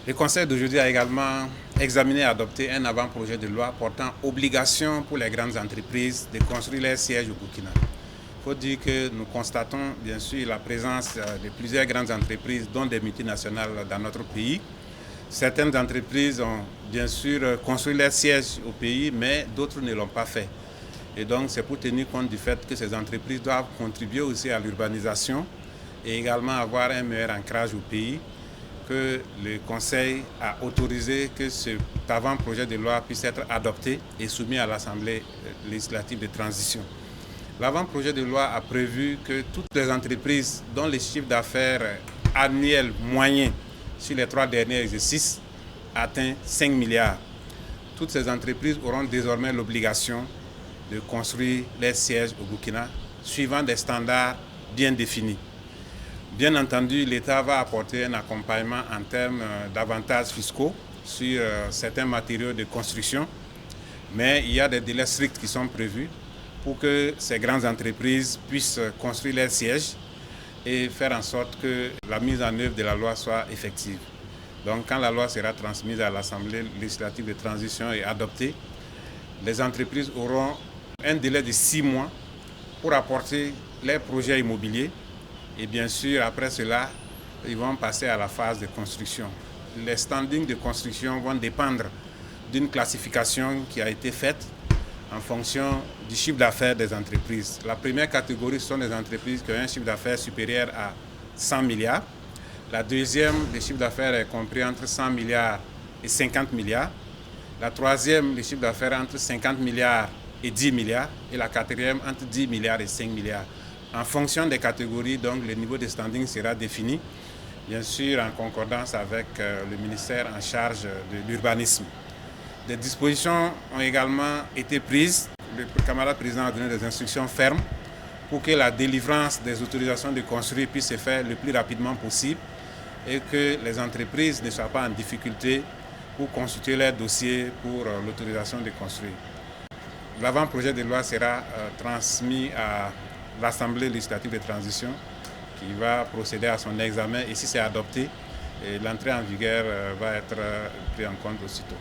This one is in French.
Le Conseil d'aujourd'hui a également examiné et adopté un avant-projet de loi portant obligation pour les grandes entreprises de construire leurs sièges au Burkina. Il faut dire que nous constatons bien sûr la présence de plusieurs grandes entreprises, dont des multinationales dans notre pays. Certaines entreprises ont bien sûr construit leurs sièges au pays, mais d'autres ne l'ont pas fait. Et donc c'est pour tenir compte du fait que ces entreprises doivent contribuer aussi à l'urbanisation et également avoir un meilleur ancrage au pays, que le Conseil a autorisé que cet avant-projet de loi puisse être adopté et soumis à l'Assemblée législative de transition. L'avant-projet de loi a prévu que toutes les entreprises dont les chiffres d'affaires annuels moyens sur les 3 derniers exercices atteint 5 milliards. Toutes ces entreprises auront désormais l'obligation de construire leurs sièges au Burkina suivant des standards bien définis. Bien entendu, l'État va apporter un accompagnement en termes d'avantages fiscaux sur certains matériaux de construction, mais il y a des délais stricts qui sont prévus pour que ces grandes entreprises puissent construire leurs sièges et faire en sorte que la mise en œuvre de la loi soit effective. Donc quand la loi sera transmise à l'Assemblée législative de transition et adoptée, les entreprises auront un délai de 6 mois pour apporter leurs projets immobiliers. Et bien sûr, après cela, ils vont passer à la phase de construction. Les standings de construction vont dépendre d'une classification qui a été faite en fonction du chiffre d'affaires des entreprises. La première catégorie sont les entreprises qui ont un chiffre d'affaires supérieur à 100 milliards. La deuxième, le chiffre d'affaires est compris entre 100 milliards et 50 milliards. La troisième, le chiffre d'affaires entre 50 milliards et 10 milliards. Et la quatrième, entre 10 milliards et 5 milliards. En fonction des catégories, donc, le niveau de standing sera défini, bien sûr en concordance avec le ministère en charge de l'urbanisme. Des dispositions ont également été prises. Le camarade président a donné des instructions fermes pour que la délivrance des autorisations de construire puisse se faire le plus rapidement possible et que les entreprises ne soient pas en difficulté pour constituer leur dossier pour l'autorisation de construire. L'avant-projet de loi sera transmis à l'Assemblée législative de transition qui va procéder à son examen et si c'est adopté, l'entrée en vigueur va être prise en compte aussitôt.